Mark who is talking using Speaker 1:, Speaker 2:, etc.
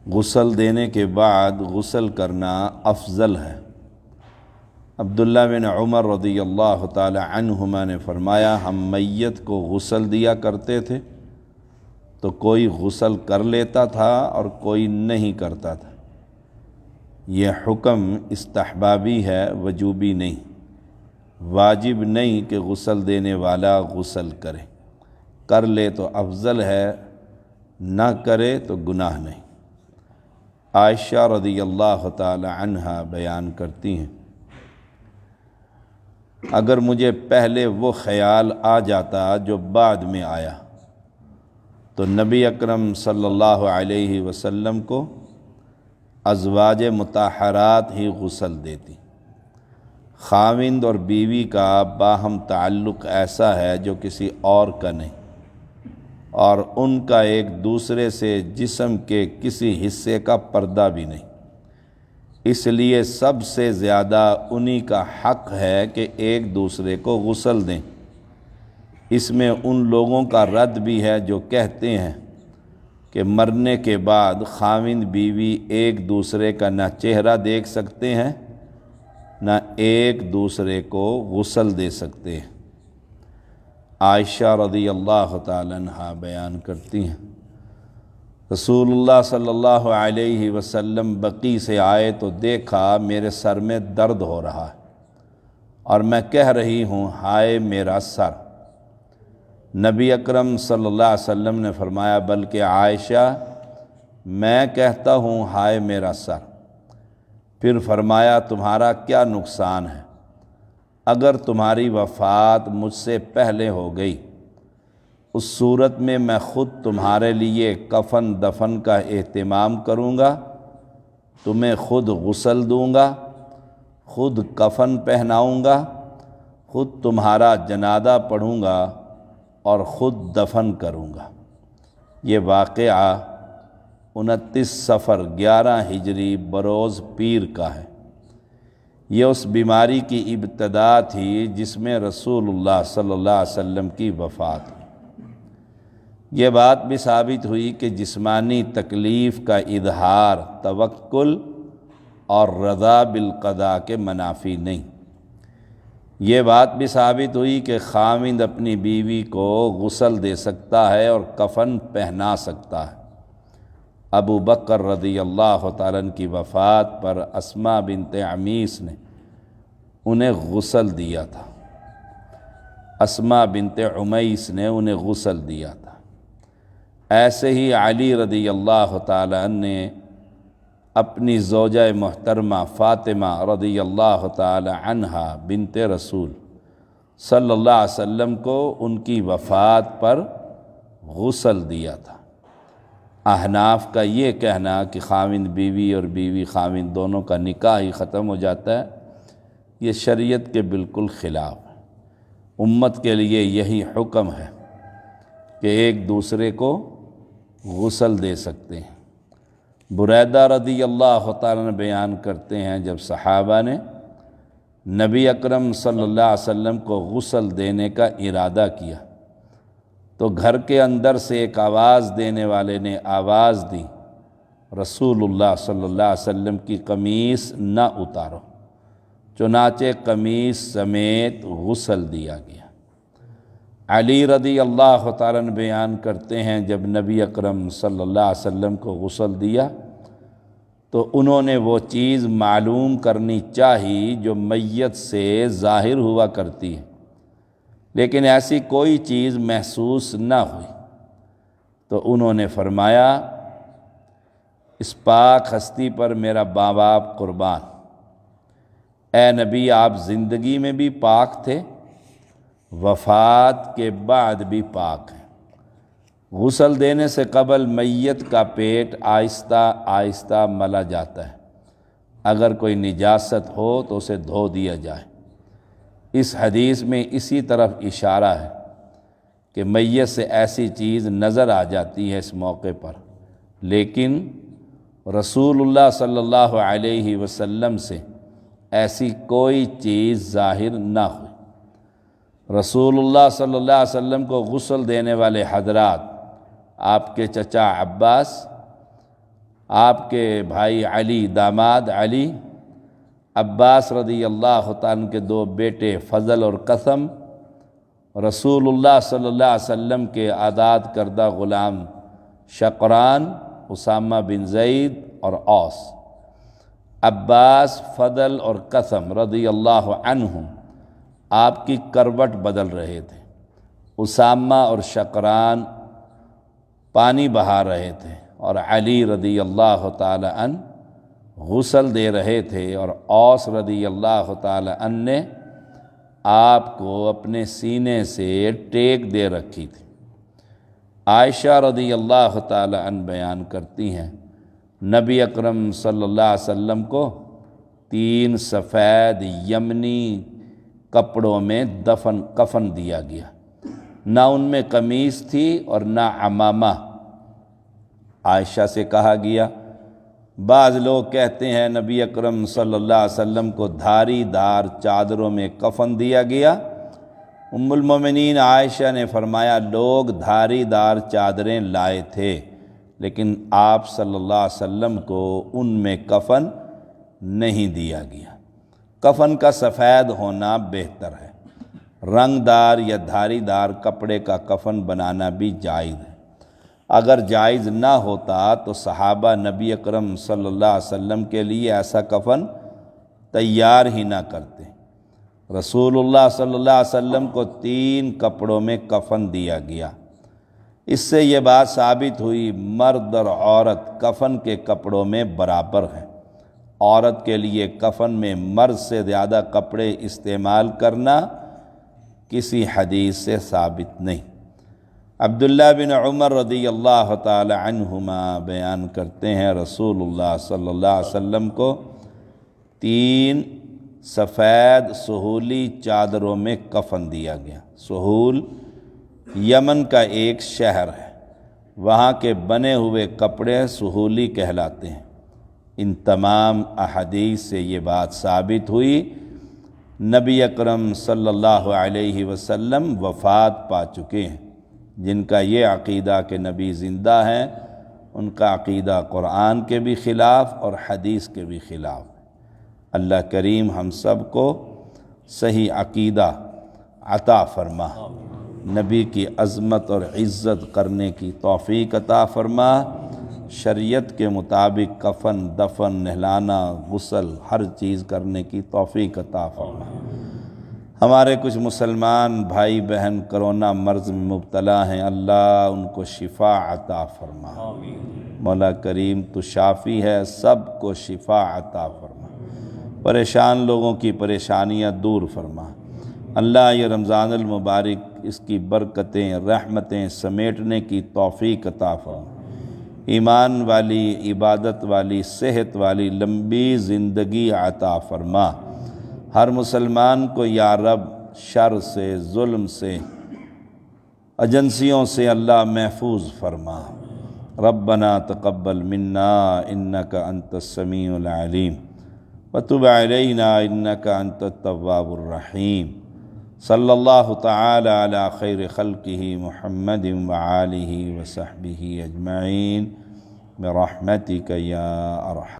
Speaker 1: غسل دینے کے بعد غسل کرنا افضل ہے۔ عبداللہ بن عمر رضی اللہ تعالی عنہما نے فرمایا، ہم میت کو غسل دیا کرتے تھے تو کوئی غسل کر لیتا تھا اور کوئی نہیں کرتا تھا۔ یہ حکم استحبابی ہے، وجوبی نہیں۔ واجب نہیں کہ غسل دینے والا غسل کرے، کر لے تو افضل ہے، نہ کرے تو گناہ نہیں۔ عائشہ رضی اللہ تعالی عنہا بیان کرتی ہیں، اگر مجھے پہلے وہ خیال آ جاتا جو بعد میں آیا تو نبی اکرم صلی اللہ علیہ وسلم کو ازواج مطہرات ہی غسل دیتی۔ خاوند اور بیوی کا باہم تعلق ایسا ہے جو کسی اور کا نہیں، اور ان کا ایک دوسرے سے جسم کے کسی حصے کا پردہ بھی نہیں، اس لیے سب سے زیادہ انہی کا حق ہے کہ ایک دوسرے کو غسل دیں۔ اس میں ان لوگوں کا رد بھی ہے جو کہتے ہیں کہ مرنے کے بعد خاوند بیوی ایک دوسرے کا نہ چہرہ دیکھ سکتے ہیں نہ ایک دوسرے کو غسل دے سکتے ہیں۔ عائشہ رضی اللہ تعالی عنہا بیان کرتی ہیں، رسول اللہ صلی اللہ علیہ وسلم بقیع سے آئے تو دیکھا میرے سر میں درد ہو رہا ہے اور میں کہہ رہی ہوں ہائے میرا سر۔ نبی اکرم صلی اللہ علیہ وسلم نے فرمایا، بلکہ عائشہ میں کہتا ہوں ہائے میرا سر۔ پھر فرمایا، تمہارا کیا نقصان ہے؟ اگر تمہاری وفات مجھ سے پہلے ہو گئی، اس صورت میں میں خود تمہارے لیے کفن دفن کا اہتمام کروں گا، تمہیں خود غسل دوں گا، خود کفن پہناؤں گا، خود تمہارا جنازہ پڑھوں گا اور خود دفن کروں گا۔ یہ واقعہ 29 صفر 11 ہجری بروز پیر کا ہے۔ یہ اس بیماری کی ابتدا تھی جس میں رسول اللہ صلی اللہ علیہ وسلم کی وفات ہوئی۔ یہ بات بھی ثابت ہوئی کہ جسمانی تکلیف کا اظہار توکل اور رضا بالقضاء کے منافی نہیں۔ یہ بات بھی ثابت ہوئی کہ خاوند اپنی بیوی کو غسل دے سکتا ہے اور کفن پہنا سکتا ہے۔ ابو بکر رضی اللہ تعالیٰ عنہ کی وفات پر اسماء بنت عمیس نے انہیں غسل دیا تھا، اسماء بنت عمیس نے انہیں غسل دیا تھا۔ ایسے ہی علی رضی اللہ تعالیٰ عنہ نے اپنی زوجہ محترمہ فاطمہ رضی اللہ تعالی عنہا بنت رسول صلی اللہ علیہ وسلم کو ان کی وفات پر غسل دیا تھا۔ احناف کا یہ کہنا کہ خاوند بیوی اور بیوی خاوند دونوں کا نکاح ہی ختم ہو جاتا ہے، یہ شریعت کے بالکل خلاف ہے۔ امت کے لیے یہی حکم ہے کہ ایک دوسرے کو غسل دے سکتے ہیں۔ بریدہ رضی اللہ تعالیٰ نے بیان کرتے ہیں، جب صحابہ نے نبی اکرم صلی اللہ علیہ وسلم کو غسل دینے کا ارادہ کیا تو گھر کے اندر سے ایک آواز دینے والے نے آواز دی، رسول اللہ صلی اللہ علیہ وسلم کی قمیص نہ اتارو، چنانچہ قمیص سمیت غسل دیا گیا۔ علی رضی اللہ تعالیٰ عنہ بیان کرتے ہیں، جب نبی اکرم صلی اللہ علیہ وسلم کو غسل دیا تو انہوں نے وہ چیز معلوم کرنی چاہی جو میت سے ظاہر ہوا کرتی ہے، لیکن ایسی کوئی چیز محسوس نہ ہوئی، تو انہوں نے فرمایا، اس پاک ہستی پر میرا ماں باپ قربان، اے نبی آپ زندگی میں بھی پاک تھے، وفات کے بعد بھی پاک ہیں۔ غسل دینے سے قبل میت کا پیٹ آہستہ آہستہ ملا جاتا ہے، اگر کوئی نجاست ہو تو اسے دھو دیا جائے۔ اس حدیث میں اسی طرف اشارہ ہے کہ میت سے ایسی چیز نظر آ جاتی ہے اس موقع پر، لیکن رسول اللہ صلی اللہ علیہ وسلم سے ایسی کوئی چیز ظاہر نہ ہوئی۔ رسول اللہ صلی اللہ علیہ وسلم کو غسل دینے والے حضرات، آپ کے چچا عباس آپ کے بھائی علی، داماد علی، عباس رضی اللہ تعالیٰ عنہ کے 2 بیٹے فضل اور قسم، رسول اللہ صلی اللہ علیہ وسلم کے آزاد کردہ غلام شقران، اسامہ بن زید اور اوس۔ عباس، فضل اور قسم رضی اللہ عنہم آپ کی کروٹ بدل رہے تھے، اسامہ اور شقران پانی بہا رہے تھے، اور علی رضی اللہ تعالی عنہ غسل دے رہے تھے، اور اوس رضی اللہ تعالی عنہ نے آپ کو اپنے سینے سے ٹیک دے رکھی تھی۔ عائشہ رضی اللہ تعالی عنہ بیان کرتی ہیں، نبی اکرم صلی اللہ علیہ وسلم کو 3 سفید یمنی کپڑوں میں کفن دیا گیا، نہ ان میں قمیص تھی اور نہ عمامہ۔ عائشہ سے کہا گیا، بعض لوگ کہتے ہیں نبی اکرم صلی اللہ علیہ وسلم کو دھاری دار چادروں میں کفن دیا گیا۔ ام المومنین عائشہ نے فرمایا، لوگ دھاری دار چادریں لائے تھے، لیکن آپ صلی اللہ علیہ وسلم کو ان میں کفن نہیں دیا گیا۔ کفن کا سفید ہونا بہتر ہے، رنگ دار یا دھاری دار کپڑے کا کفن بنانا بھی جائز ہے۔ اگر جائز نہ ہوتا تو صحابہ نبی اکرم صلی اللہ علیہ وسلم کے لیے ایسا کفن تیار ہی نہ کرتے۔ رسول اللہ صلی اللہ علیہ وسلم کو 3 کپڑوں میں کفن دیا گیا۔ اس سے یہ بات ثابت ہوئی، مرد اور عورت کفن کے کپڑوں میں برابر ہیں۔ عورت کے لیے کفن میں مرد سے زیادہ کپڑے استعمال کرنا کسی حدیث سے ثابت نہیں۔ عبداللہ بن عمر رضی اللہ تعالی عنہما بیان کرتے ہیں، رسول اللہ صلی اللہ علیہ وسلم کو 3 سفید سہولی چادروں میں کفن دیا گیا۔ سہول یمن کا ایک شہر ہے، وہاں کے بنے ہوئے کپڑے سہولی کہلاتے ہیں۔ ان تمام احادیث سے یہ بات ثابت ہوئی، نبی اکرم صلی اللہ علیہ وسلم وفات پا چکے ہیں۔ جن کا یہ عقیدہ کہ نبی زندہ ہیں، ان کا عقیدہ قرآن کے بھی خلاف اور حدیث کے بھی خلاف۔ اللہ کریم ہم سب کو صحیح عقیدہ عطا فرما، نبی کی عظمت اور عزت کرنے کی توفیق عطا فرما، شریعت کے مطابق کفن، دفن، نہلانا، غسل، ہر چیز کرنے کی توفیق عطا فرما۔ ہمارے کچھ مسلمان بھائی بہن کرونا مرض میں مبتلا ہیں، اللہ ان کو شفا عطا فرما۔ مولا کریم تو شافی ہے، سب کو شفا عطا فرما، پریشان لوگوں کی پریشانیاں دور فرما۔ اللہ یہ رمضان المبارک، اس کی برکتیں، رحمتیں سمیٹنے کی توفیق عطا فرما۔ ایمان والی، عبادت والی، صحت والی لمبی زندگی عطا فرما۔ ہر مسلمان کو یا رب شر سے، ظلم سے، ایجنسیوں سے اللہ محفوظ فرما۔ ربنا تقبل منا انک انت السمیع العلیم وتب علینا انک انت التواب الرحیم۔ صلی اللہ تعالی علی خیر خلقہ محمد وآلہ وصحبہ اجمعین برحمتک یا ارحم۔